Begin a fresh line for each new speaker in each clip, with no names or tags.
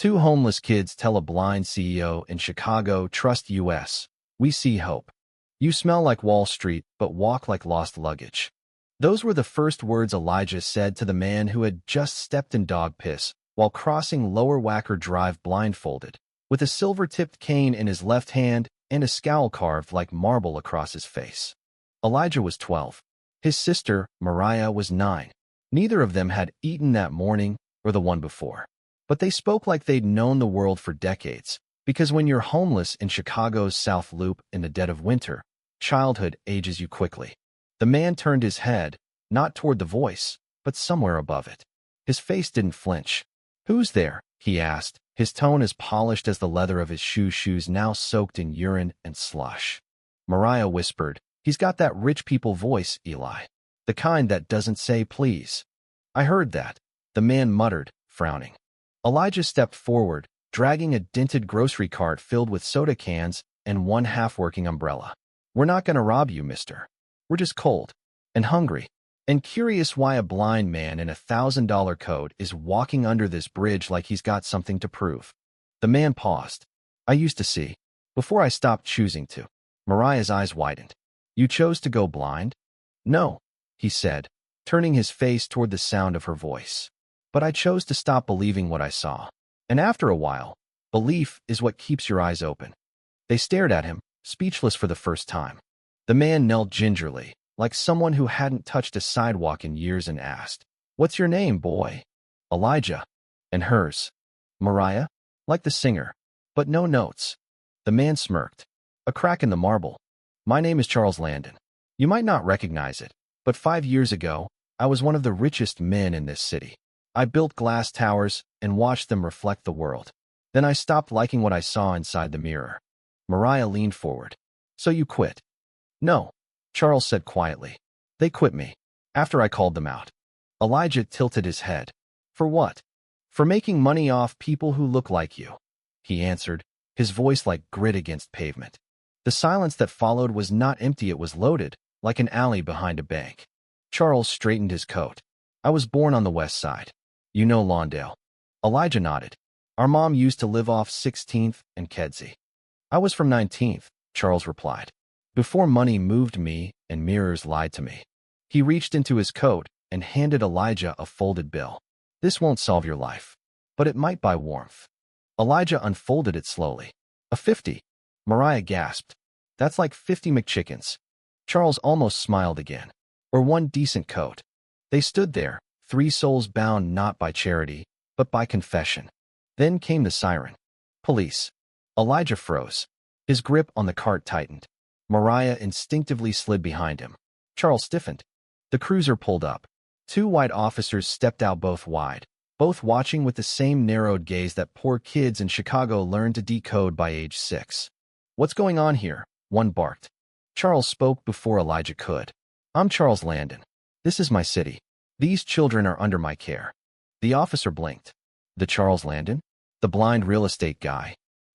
Two homeless kids tell a blind CEO in Chicago, "Trust US. We see hope. You smell like Wall Street, but walk like lost luggage." Those were the first words Elijah said to the man who had just stepped in dog piss while crossing Lower Wacker Drive blindfolded, with a silver-tipped cane in his left hand and a scowl carved like marble across his face. Elijah was 12. His sister, Mariah, was 9. Neither of them had eaten that morning or the one before. But they spoke like they'd known the world for decades, because when you're homeless in Chicago's South Loop in the dead of winter, childhood ages you quickly. The man turned his head, not toward the voice, but somewhere above it. His face didn't flinch. "Who's there?" he asked, his tone as polished as the leather of his shoes now soaked in urine and slush. Mariah whispered, "He's got that rich people voice, Eli. The kind that doesn't say please." "I heard that," the man muttered, frowning. Elijah stepped forward, dragging a dented grocery cart filled with soda cans and one half-working umbrella. "We're not going to rob you, mister. We're just cold and hungry and curious why a blind man in a $1,000 coat is walking under this bridge like he's got something to prove." The man paused. "I used to see, before I stopped choosing to." Mariah's eyes widened. "You chose to go blind?" "No," he said, turning his face toward the sound of her voice. "But I chose to stop believing what I saw. And after a while, belief is what keeps your eyes open." They stared at him, speechless for the first time. The man knelt gingerly, like someone who hadn't touched a sidewalk in years, and asked, "What's your name, boy?" "Elijah." "And hers?" "Mariah." "Like the singer, but no notes." The man smirked. "A crack in the marble. My name is Charles Landon. You might not recognize it, but 5 years ago, I was one of the richest men in this city. I built glass towers and watched them reflect the world. Then I stopped liking what I saw inside the mirror." Mariah leaned forward. "So you quit?" "No," Charles said quietly. "They quit me, after I called them out." Elijah tilted his head. "For what?" "For making money off people who look like you," he answered, his voice like grit against pavement. The silence that followed was not empty, it was loaded, like an alley behind a bank. Charles straightened his coat. "I was born on the west side. You know Lawndale." Elijah nodded. "Our mom used to live off 16th and Kedzie." "I was from 19th, Charles replied. "Before money moved me and mirrors lied to me." He reached into his coat and handed Elijah a folded bill. "This won't solve your life, but it might buy warmth." Elijah unfolded it slowly. "A 50. Mariah gasped. "That's like 50 McChickens." Charles almost smiled again. "Or one decent coat." They stood there, 3 souls bound not by charity, but by confession. Then came the siren. "Police." Elijah froze. His grip on the cart tightened. Mariah instinctively slid behind him. Charles stiffened. The cruiser pulled up. 2 white officers stepped out, both wide, both watching with the same narrowed gaze that poor kids in Chicago learned to decode by age 6. "What's going on here?" one barked. Charles spoke before Elijah could. "I'm Charles Landon. This is my city. These children are under my care." The officer blinked. "The Charles Landon? The blind real estate guy?"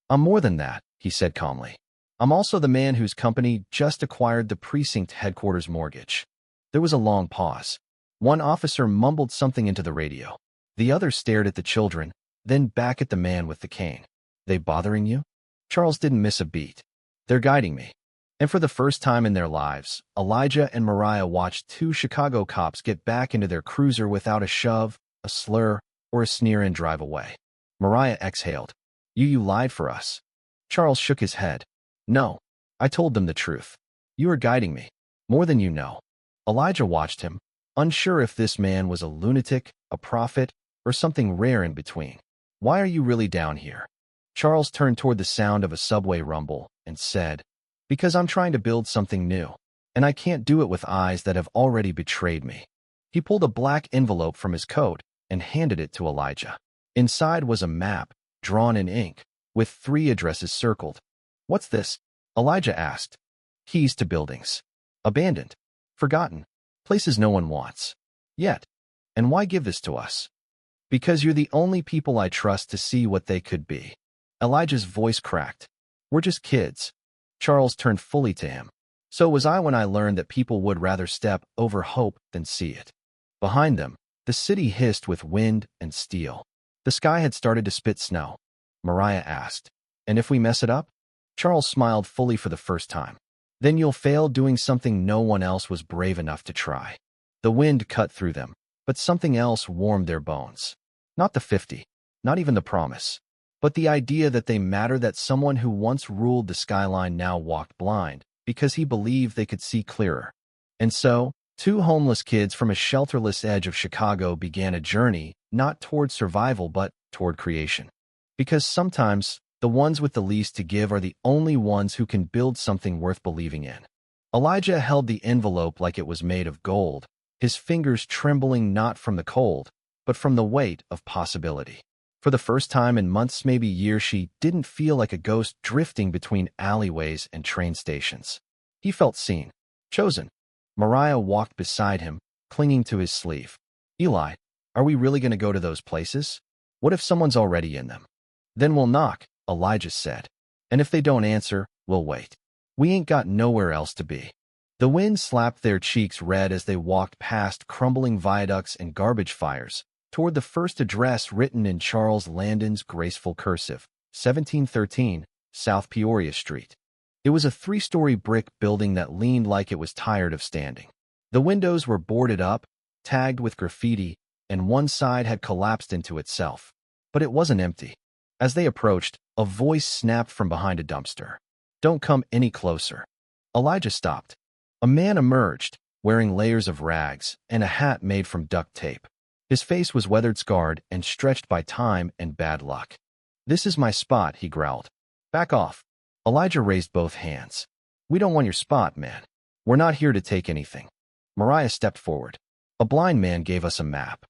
"I'm more than that," he said calmly. "I'm also the man whose company just acquired the precinct headquarters mortgage." There was a long pause. One officer mumbled something into the radio. The other stared at the children, then back at the man with the cane. "They bothering you?" Charles didn't miss a beat. "They're guiding me." And for the first time in their lives, Elijah and Mariah watched 2 Chicago cops get back into their cruiser without a shove, a slur, or a sneer and drive away. Mariah exhaled. You lied for us." Charles shook his head. "No, I told them the truth. You are guiding me. More than you know." Elijah watched him, unsure if this man was a lunatic, a prophet, or something rare in between. "Why are you really down here?" Charles turned toward the sound of a subway rumble and said, "Because I'm trying to build something new, and I can't do it with eyes that have already betrayed me." He pulled a black envelope from his coat and handed it to Elijah. Inside was a map, drawn in ink, with 3 addresses circled. "What's this?" Elijah asked. "Keys to buildings. Abandoned. Forgotten. Places no one wants. Yet. And why give this to us?" "Because you're the only people I trust to see what they could be." Elijah's voice cracked. "We're just kids." Charles turned fully to him. "So was I when I learned that people would rather step over hope than see it." Behind them, the city hissed with wind and steel. The sky had started to spit snow. Mariah asked, "And if we mess it up?" Charles smiled fully for the first time. "Then you'll fail doing something no one else was brave enough to try." The wind cut through them, but something else warmed their bones. Not the 50, not even the promise, but the idea that they matter, that someone who once ruled the skyline now walked blind because he believed they could see clearer. And so, two homeless kids from a shelterless edge of Chicago began a journey, not toward survival but toward creation. Because sometimes, the ones with the least to give are the only ones who can build something worth believing in. Elijah held the envelope like it was made of gold, his fingers trembling not from the cold, but from the weight of possibility. For the first time in months, maybe years, she didn't feel like a ghost drifting between alleyways and train stations. He felt seen, chosen. Mariah walked beside him, clinging to his sleeve. "Eli, are we really going to go to those places? What if someone's already in them?" "Then we'll knock," Elijah said. "And if they don't answer, we'll wait. We ain't got nowhere else to be." The wind slapped their cheeks red as they walked past crumbling viaducts and garbage fires, toward the first address written in Charles Landon's graceful cursive, 1713, South Peoria Street. It was a 3-story brick building that leaned like it was tired of standing. The windows were boarded up, tagged with graffiti, and one side had collapsed into itself. But it wasn't empty. As they approached, a voice snapped from behind a dumpster. "Don't come any closer." Elijah stopped. A man emerged, wearing layers of rags and a hat made from duct tape. His face was weathered, scarred, and stretched by time and bad luck. "This is my spot," he growled. "Back off." Elijah raised both hands. "We don't want your spot, man. We're not here to take anything." Mariah stepped forward. "A blind man gave us a map."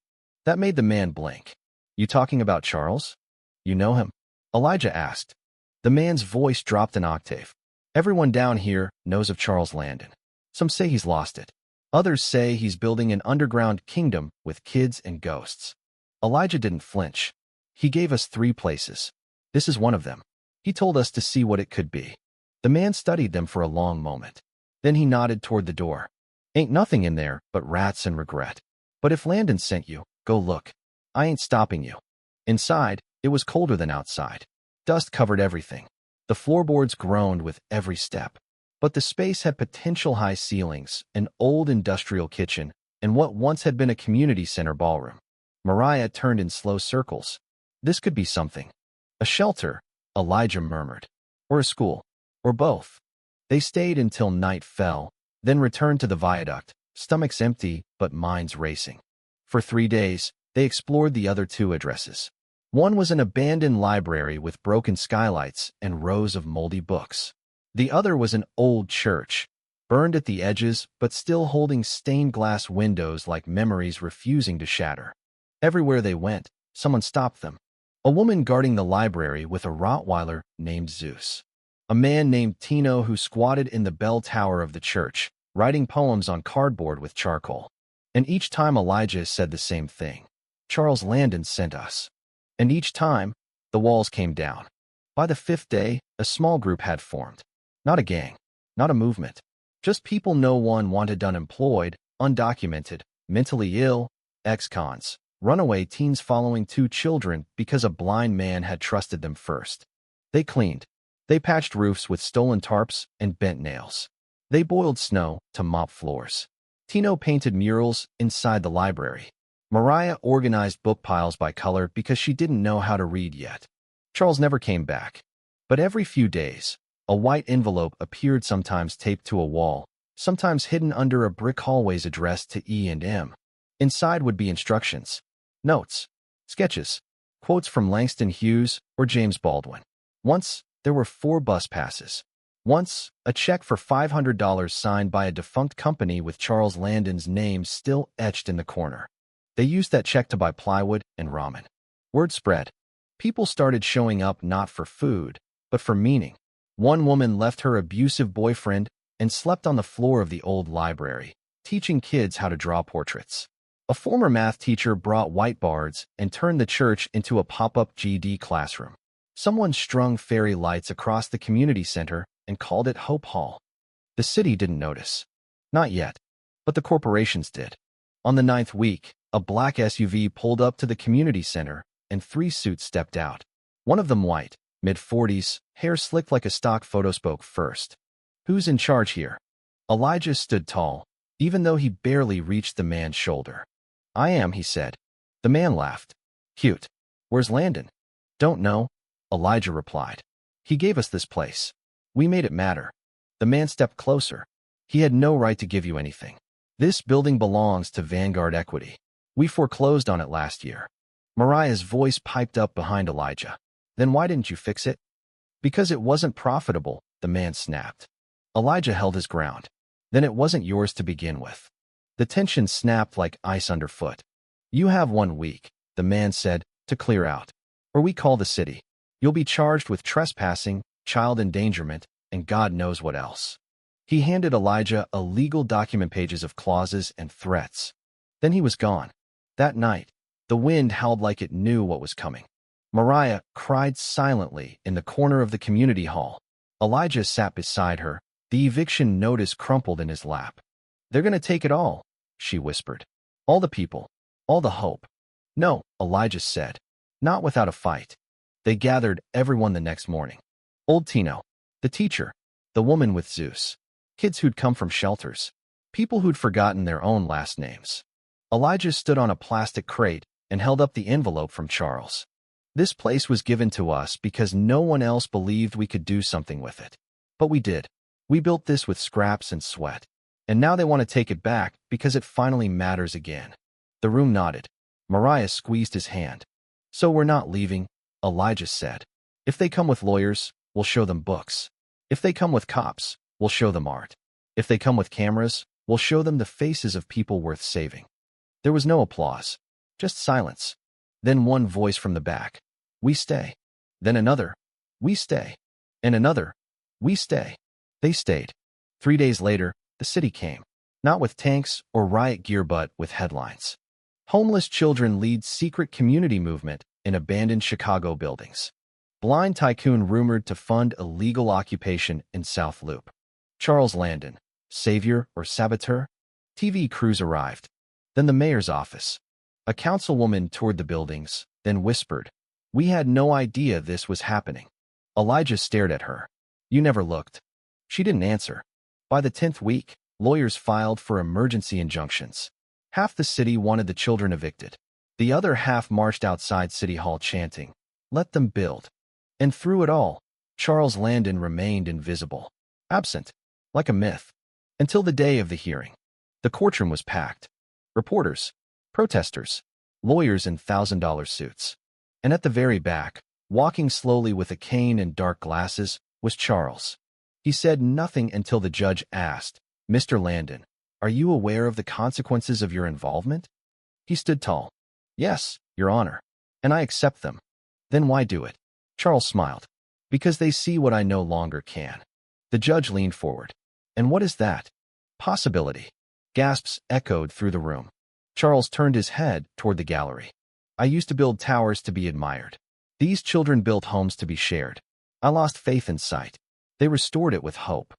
That made the man blink. "You talking about Charles? You know him?" Elijah asked. The man's voice dropped an octave. "Everyone down here knows of Charles Landon. Some say he's lost it. Others say he's building an underground kingdom with kids and ghosts." Elijah didn't flinch. "He gave us 3 places. This is one of them. He told us to see what it could be." The man studied them for a long moment. Then he nodded toward the door. "Ain't nothing in there but rats and regret. But if Landon sent you, go look. I ain't stopping you." Inside, it was colder than outside. Dust covered everything. The floorboards groaned with every step. But the space had potential: high ceilings, an old industrial kitchen, and what once had been a community center ballroom. Mariah turned in slow circles. This could be something. A shelter, Elijah murmured. Or a school. Or both. They stayed until night fell, then returned to the viaduct, stomachs empty but minds racing. For 3 days, they explored the other 2 addresses. One was an abandoned library with broken skylights and rows of moldy books. The other was an old church, burned at the edges but still holding stained glass windows like memories refusing to shatter. Everywhere they went, someone stopped them. A woman guarding the library with a Rottweiler named Zeus. A man named Tino who squatted in the bell tower of the church, writing poems on cardboard with charcoal. And each time Elijah said the same thing. "Charles Landon sent us." And each time, the walls came down. By the 5th day, a small group had formed. Not a gang, not a movement. Just people no one wanted: unemployed, undocumented, mentally ill, ex-cons, runaway teens following 2 children because a blind man had trusted them first. They cleaned. They patched roofs with stolen tarps and bent nails. They boiled snow to mop floors. Tino painted murals inside the library. Mariah organized book piles by color because she didn't know how to read yet. Charles never came back. But every few days, a white envelope appeared, sometimes taped to a wall, sometimes hidden under a brick hallways addressed to E&M. Inside would be instructions, notes, sketches, quotes from Langston Hughes or James Baldwin. Once, there were 4 bus passes. Once, a check for $500 signed by a defunct company with Charles Landon's name still etched in the corner. They used that check to buy plywood and ramen. Word spread. People started showing up not for food, but for meaning. One woman left her abusive boyfriend and slept on the floor of the old library, teaching kids how to draw portraits. A former math teacher brought whiteboards and turned the church into a pop-up GD classroom. Someone strung fairy lights across the community center and called it Hope Hall. The city didn't notice. Not yet. But the corporations did. On the 9th week, a black SUV pulled up to the community center, and 3 suits stepped out. One of them white, mid-40s, hair slicked like a stock photo spoke first. "Who's in charge here?" Elijah stood tall, even though he barely reached the man's shoulder. "I am," he said. The man laughed. "Cute. Where's Landon?" "Don't know," Elijah replied. "He gave us this place. We made it matter." The man stepped closer. "He had no right to give you anything. This building belongs to Vanguard Equity. We foreclosed on it last year." Mariah's voice piped up behind Elijah. "Then why didn't you fix it?" "Because it wasn't profitable," the man snapped. Elijah held his ground. "Then it wasn't yours to begin with." The tension snapped like ice underfoot. "You have 1 week," the man said, "to clear out. Or we call the city. You'll be charged with trespassing, child endangerment, and God knows what else." He handed Elijah a legal document, pages of clauses and threats. Then he was gone. That night, the wind howled like it knew what was coming. Mariah cried silently in the corner of the community hall. Elijah sat beside her, the eviction notice crumpled in his lap. "They're going to take it all," she whispered. "All the people. All the hope." "No," Elijah said. "Not without a fight." They gathered everyone the next morning. Old Tino, the teacher, the woman with Zeus, kids who'd come from shelters, people who'd forgotten their own last names. Elijah stood on a plastic crate and held up the envelope from Charles. "This place was given to us because no one else believed we could do something with it. But we did. We built this with scraps and sweat. And now they want to take it back because it finally matters again." The room nodded. Mariah squeezed his hand. "So we're not leaving," Elijah said. "If they come with lawyers, we'll show them books. If they come with cops, we'll show them art. If they come with cameras, we'll show them the faces of people worth saving." There was no applause, just silence. Then one voice from the back. "We stay." Then another. "We stay." And another. "We stay." They stayed. 3 days later, the city came. Not with tanks or riot gear but with headlines. "Homeless children lead secret community movement in abandoned Chicago buildings." "Blind tycoon rumored to fund illegal occupation in South Loop." "Charles Landon, savior or saboteur?" TV crews arrived. Then the mayor's office. A councilwoman toured the buildings, then whispered, "We had no idea this was happening." Elijah stared at her. "You never looked." She didn't answer. By the 10th week, lawyers filed for emergency injunctions. Half the city wanted the children evicted. The other half marched outside City Hall chanting, "Let them build." And through it all, Charles Landon remained invisible, absent, like a myth, until the day of the hearing. The courtroom was packed. Reporters, protesters, lawyers in $1,000 suits. And at the very back, walking slowly with a cane and dark glasses, was Charles. He said nothing until the judge asked, "Mr. Landon, are you aware of the consequences of your involvement?" He stood tall. "Yes, Your Honor, and I accept them." "Then why do it?" Charles smiled. "Because they see what I no longer can." The judge leaned forward. "And what is that?" "Possibility." Gasps echoed through the room. Charles turned his head toward the gallery. "I used to build towers to be admired. These children built homes to be shared. I lost faith in sight. They restored it with hope."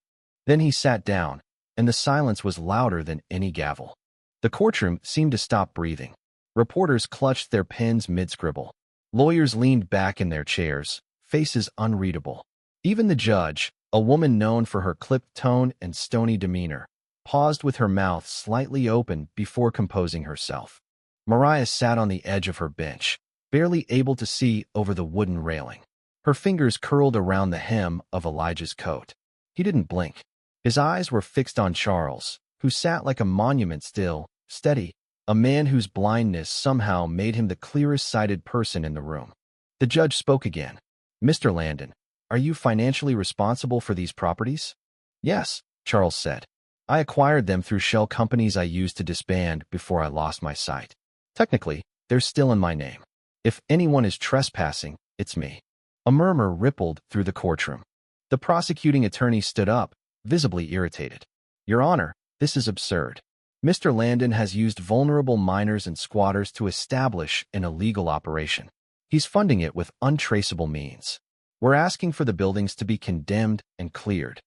Then he sat down, and the silence was louder than any gavel. The courtroom seemed to stop breathing. Reporters clutched their pens mid-scribble. Lawyers leaned back in their chairs, faces unreadable. Even the judge, a woman known for her clipped tone and stony demeanor, paused with her mouth slightly open before composing herself. Mariah sat on the edge of her bench, barely able to see over the wooden railing. Her fingers curled around the hem of Elijah's coat. He didn't blink. His eyes were fixed on Charles, who sat like a monument still, steady, a man whose blindness somehow made him the clearest-sighted person in the room. The judge spoke again. "Mr. Landon, are you financially responsible for these properties?" "Yes," Charles said. "I acquired them through shell companies I used to disband before I lost my sight. Technically, they're still in my name. If anyone is trespassing, it's me." A murmur rippled through the courtroom. The prosecuting attorney stood up, visibly irritated. "Your Honor, this is absurd. Mr. Landon has used vulnerable minors and squatters to establish an illegal operation. He's funding it with untraceable means. We're asking for the buildings to be condemned and cleared."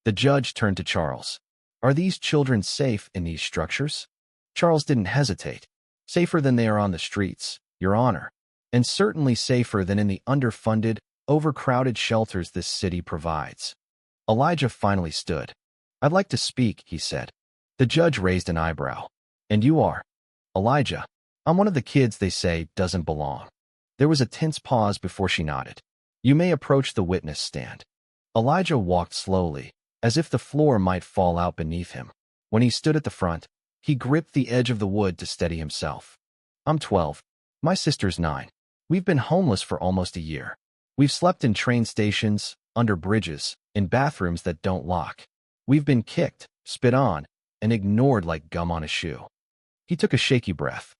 The judge turned to Charles. "Are these children safe in these structures?" Charles didn't hesitate. "Safer than they are on the streets, Your Honor." and certainly safer than in the underfunded, overcrowded shelters this city provides. Elijah finally stood. "I'd like to speak," he said. The judge raised an eyebrow. "And you are?" "Elijah. I'm one of the kids they say doesn't belong." There was a tense pause before she nodded. "You may approach the witness stand." Elijah walked slowly, as if the floor might fall out beneath him. When he stood at the front, he gripped the edge of the wood to steady himself. "I'm 12. My sister's 9. We've been homeless for almost a year. We've slept in train stations, under bridges, in bathrooms that don't lock. We've been kicked, spit on, and ignored like gum on a shoe." He took a shaky breath.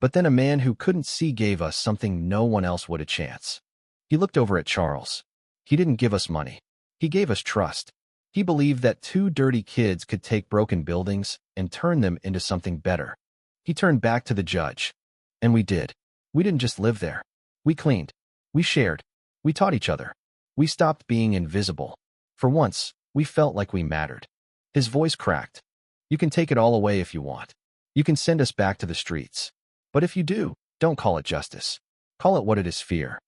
"But then a man who couldn't see gave us something no one else would a chance." He looked over at Charles. "He didn't give us money. He gave us trust. He believed that 2 dirty kids could take broken buildings and turn them into something better." He turned back to the judge. "And we did. We didn't just live there. We cleaned. We shared. We taught each other. We stopped being invisible. For once, we felt like we mattered." His voice cracked. "You can take it all away if you want. You can send us back to the streets. But if you do, don't call it justice. Call it what it is: fear."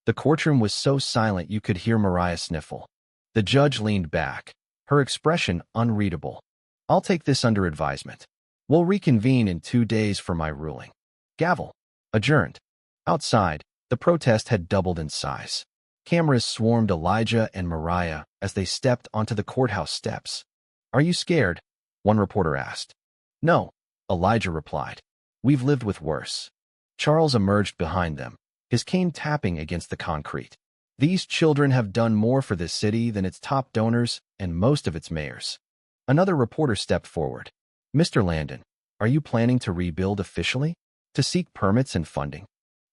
The courtroom was so silent you could hear Mariah sniffle. The judge leaned back, her expression unreadable. "I'll take this under advisement. We'll reconvene in 2 days for my ruling." Gavel. Adjourned. Outside, the protest had doubled in size. Cameras swarmed Elijah and Mariah as they stepped onto the courthouse steps. "Are you scared?" one reporter asked. "No," Elijah replied. "We've lived with worse." Charles emerged behind them, his cane tapping against the concrete. "These children have done more for this city than its top donors and most of its mayors." Another reporter stepped forward. "Mr. Landon, are you planning to rebuild officially? To seek permits and funding?"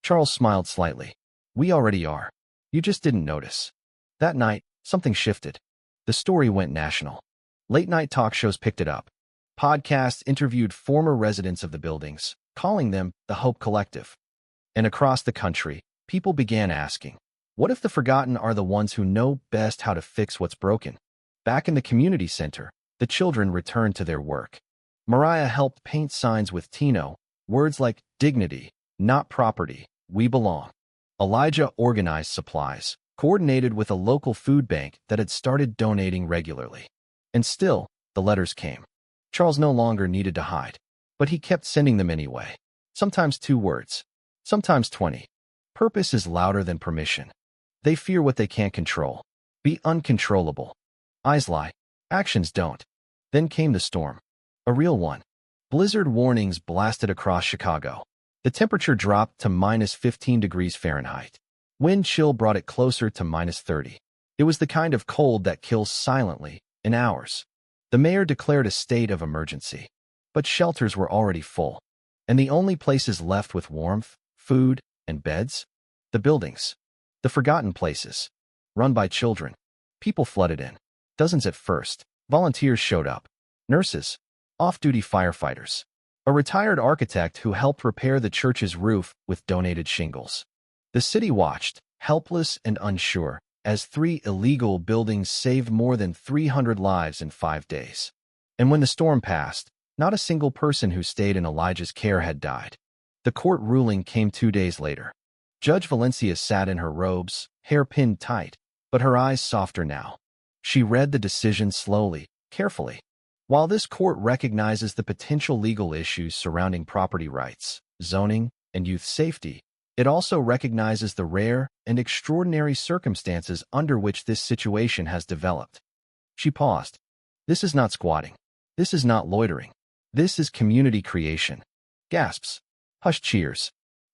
Charles smiled slightly. "We already are. You just didn't notice." That night, something shifted. The story went national. Late-night talk shows picked it up. Podcasts interviewed former residents of the buildings, calling them the Hope Collective. And across the country, people began asking, what if the forgotten are the ones who know best how to fix what's broken? Back in the community center, the children returned to their work. Mariah helped paint signs with Tino, words like dignity, not property, we belong. Elijah organized supplies, coordinated with a local food bank that had started donating regularly. And still, the letters came. Charles no longer needed to hide, but he kept sending them anyway. Sometimes 2 words, sometimes 20. Purpose is louder than permission. They fear what they can't control. Be uncontrollable. Eyes lie, actions don't. Then came the storm. A real one. Blizzard warnings blasted across Chicago. The temperature dropped to -15 degrees Fahrenheit. Wind chill brought it closer to -30. It was the kind of cold that kills silently, in hours. The mayor declared a state of emergency. But shelters were already full. And the only places left with warmth, food, and beds? The buildings. The forgotten places. Run by children. People flooded in. Dozens at first. Volunteers showed up. Nurses. Off-duty firefighters. A retired architect who helped repair the church's roof with donated shingles. The city watched, helpless and unsure, as 3 illegal buildings saved more than 300 lives in 5 days. And when the storm passed, not a single person who stayed in Elijah's care had died. The court ruling came 2 days later. Judge Valencia sat in her robes, hair pinned tight, but her eyes softer now. She read the decision slowly, carefully. While this court recognizes the potential legal issues surrounding property rights, zoning, and youth safety, it also recognizes the rare and extraordinary circumstances under which this situation has developed. She paused. This is not squatting. This is not loitering. This is community creation. Gasps. Hushed cheers.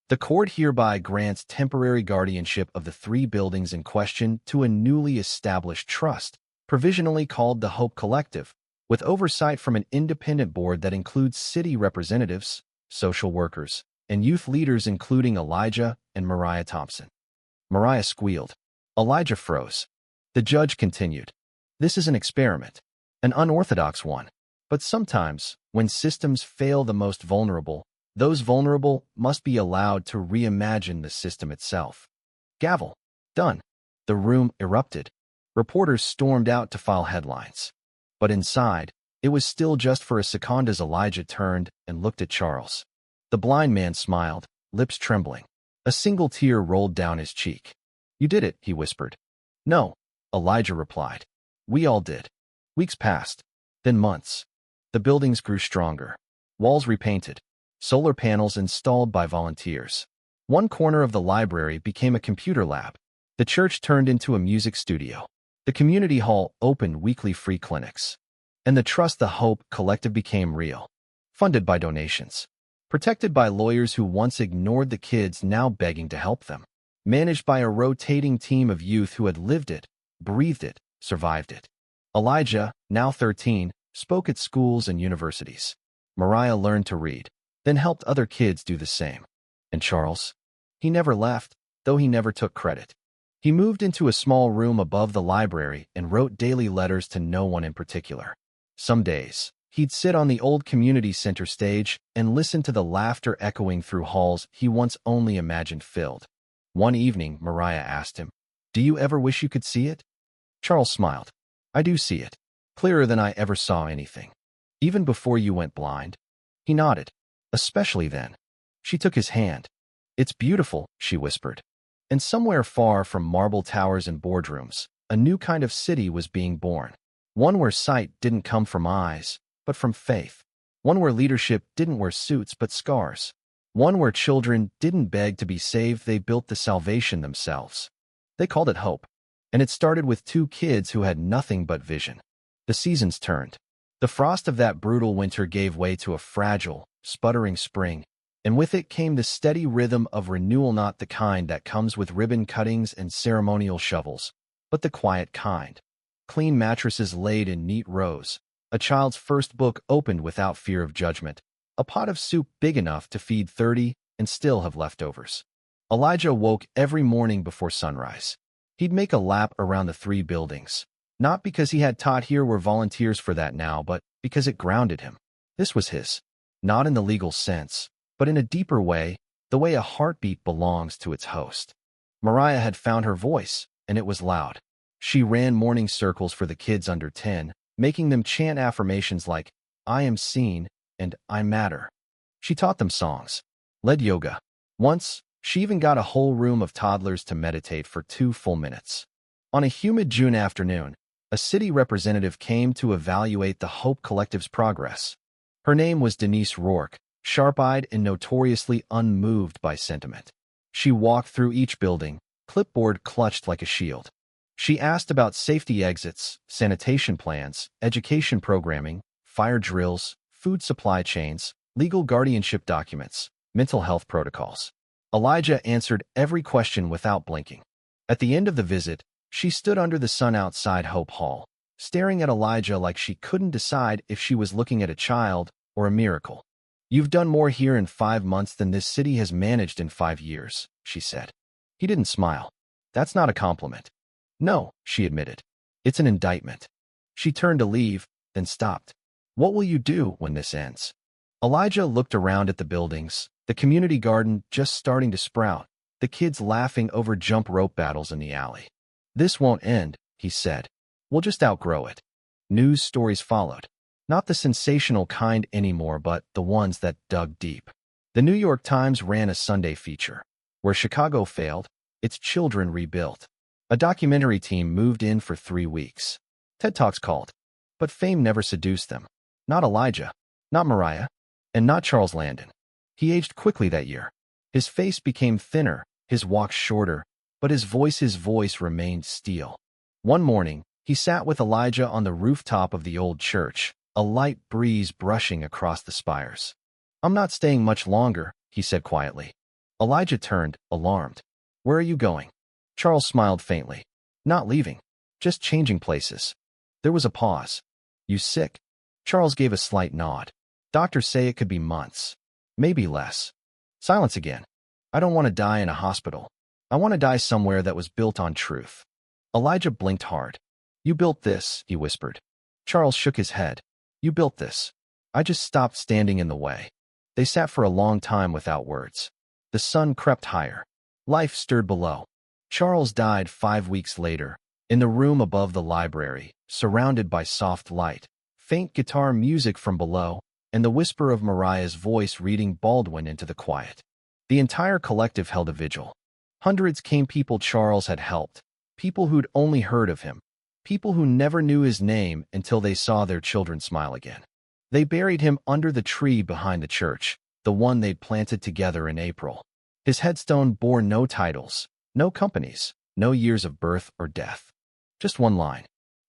The court hereby grants temporary guardianship of the 3 buildings in question to a newly established trust, provisionally called the Hope Collective, with oversight from an independent board that includes city representatives, social workers, and youth leaders including Elijah and Mariah Thompson. Mariah squealed. Elijah froze. The judge continued. This is an experiment, an unorthodox one. But sometimes, when systems fail the most vulnerable, those vulnerable must be allowed to reimagine the system itself. Gavel. Done. The room erupted. Reporters stormed out to file headlines. But inside, it was still just for a second as Elijah turned and looked at Charles. The blind man smiled, lips trembling. A single tear rolled down his cheek. "You did it," he whispered. "No," Elijah replied. "We all did." Weeks passed, then months. The buildings grew stronger. Walls repainted. Solar panels installed by volunteers. One corner of the library became a computer lab. The church turned into a music studio. The community hall opened weekly free clinics. And the Trust the Hope Collective became real. Funded by donations. Protected by lawyers who once ignored the kids now begging to help them. Managed by a rotating team of youth who had lived it, breathed it, survived it. Elijah, now 13, spoke at schools and universities. Mariah learned to read, then helped other kids do the same. And Charles? He never left, though he never took credit. He moved into a small room above the library and wrote daily letters to no one in particular. Some days, he'd sit on the old community center stage and listen to the laughter echoing through halls he once only imagined filled. One evening, Mariah asked him, "Do you ever wish you could see it?" Charles smiled. "I do see it. Clearer than I ever saw anything. Even before you went blind." He nodded. "Especially then." She took his hand. "It's beautiful," she whispered. And somewhere far from marble towers and boardrooms, a new kind of city was being born. One where sight didn't come from eyes, but from faith. One where leadership didn't wear suits but scars. One where children didn't beg to be saved, they built the salvation themselves. They called it hope. And it started with two kids who had nothing but vision. The seasons turned. The frost of that brutal winter gave way to a fragile, sputtering spring, and with it came the steady rhythm of renewal, not the kind that comes with ribbon cuttings and ceremonial shovels, but the quiet kind. Clean mattresses laid in neat rows, a child's first book opened without fear of judgment, a pot of soup big enough to feed 30 and still have leftovers. Elijah woke every morning before sunrise. He'd make a lap around the 3 buildings, not because he had taught here were volunteers for that now, but because it grounded him. This was his, not in the legal sense, but in a deeper way, the way a heartbeat belongs to its host. Mariah had found her voice, and it was loud. She ran morning circles for the kids under 10, making them chant affirmations like, "I am seen," and "I matter." She taught them songs, led yoga. Once, she even got a whole room of toddlers to meditate for 2 full minutes. On a humid June afternoon, a city representative came to evaluate the Hope Collective's progress. Her name was Denise Rourke, sharp-eyed and notoriously unmoved by sentiment. She walked through each building, clipboard clutched like a shield. She asked about safety exits, sanitation plans, education programming, fire drills, food supply chains, legal guardianship documents, mental health protocols. Elijah answered every question without blinking. At the end of the visit, she stood under the sun outside Hope Hall, staring at Elijah like she couldn't decide if she was looking at a child or a miracle. "You've done more here in 5 months than this city has managed in 5 years, she said. He didn't smile. "That's not a compliment." "No," she admitted. "It's an indictment." She turned to leave, then stopped. "What will you do when this ends?" Elijah looked around at the buildings, the community garden just starting to sprout, the kids laughing over jump rope battles in the alley. "This won't end," he said. "We'll just outgrow it." News stories followed. Not the sensational kind anymore, but the ones that dug deep. The New York Times ran a Sunday feature. Where Chicago failed, its children rebuilt. A documentary team moved in for 3 weeks. TED Talks called. But fame never seduced them. Not Elijah, not Mariah, and not Charles Landon. He aged quickly that year. His face became thinner, his walk shorter, but his voice remained steel. One morning, he sat with Elijah on the rooftop of the old church, a light breeze brushing across the spires. "I'm not staying much longer," he said quietly. Elijah turned, alarmed. "Where are you going?" Charles smiled faintly. "Not leaving. Just changing places." There was a pause. "You sick?" Charles gave a slight nod. "Doctors say it could be months. Maybe less." Silence again. "I don't want to die in a hospital. I want to die somewhere that was built on truth." Elijah blinked hard. "You built this," he whispered. Charles shook his head. "You built this. I just stopped standing in the way." They sat for a long time without words. The sun crept higher. Life stirred below. Charles died 5 weeks later, in the room above the library, surrounded by soft light, faint guitar music from below, and the whisper of Mariah's voice reading Baldwin into the quiet. The entire collective held a vigil. Hundreds came, people Charles had helped, people who'd only heard of him, people who never knew his name until they saw their children smile again. They buried him under the tree behind the church, the one they'd planted together in April. His headstone bore no titles, no companies, no years of birth or death. Just one line.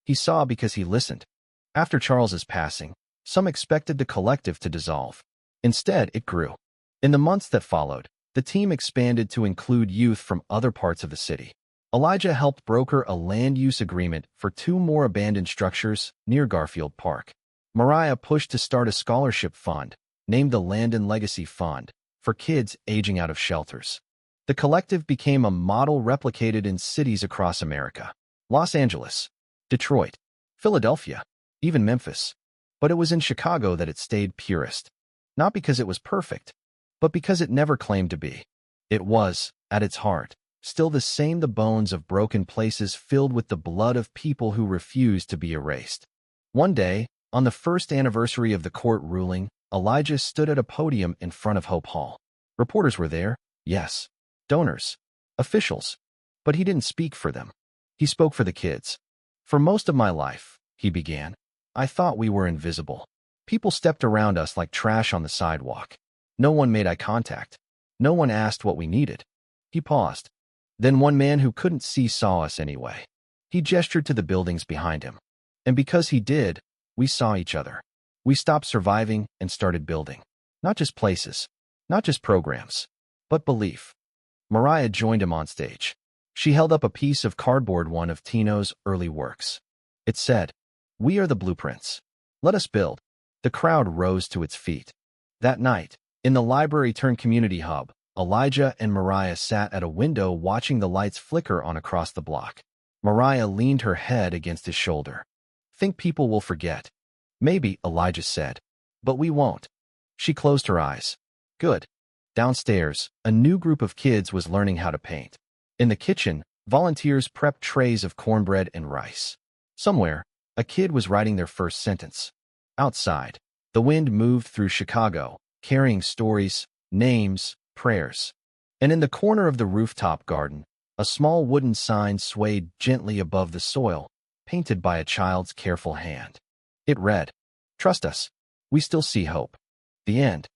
He saw because he listened. After Charles's passing, some expected the collective to dissolve. Instead, it grew. In the months that followed, the team expanded to include youth from other parts of the city. Elijah helped broker a land use agreement for 2 more abandoned structures near Garfield Park. Mariah pushed to start a scholarship fund, named the Landon Legacy Fund, for kids aging out of shelters. The collective became a model replicated in cities across America: Los Angeles, Detroit, Philadelphia, even Memphis. But it was in Chicago that it stayed purest. Not because it was perfect, but because it never claimed to be. It was, at its heart, still the same, the bones of broken places filled with the blood of people who refused to be erased. One day, on the first anniversary of the court ruling, Elijah stood at a podium in front of Hope Hall. Reporters were there, yes, donors, officials, but he didn't speak for them. He spoke for the kids. For most of my life, he began, I thought we were invisible. People stepped around us like trash on the sidewalk. No one made eye contact. No one asked what we needed. He paused. Then one man who couldn't see saw us anyway. He gestured to the buildings behind him. And because he did, we saw each other. We stopped surviving and started building. Not just places, not just programs, but belief. Mariah joined him on stage. She held up a piece of cardboard, one of Tino's early works. It said, "We are the blueprints. Let us build." The crowd rose to its feet. That night, in the library-turned-community hub, Elijah and Mariah sat at a window watching the lights flicker on across the block. Mariah leaned her head against his shoulder. "Think people will forget?" "Maybe," Elijah said. "But we won't." She closed her eyes. Good. Downstairs, a new group of kids was learning how to paint. In the kitchen, volunteers prepped trays of cornbread and rice. Somewhere, a kid was writing their first sentence. Outside, the wind moved through Chicago, carrying stories, names, prayers. And in the corner of the rooftop garden, a small wooden sign swayed gently above the soil, painted by a child's careful hand. It read, "Trust us. We still see hope." The end.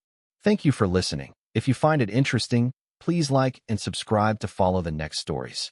Thank you for listening. If you find it interesting, please like and subscribe to follow the next stories.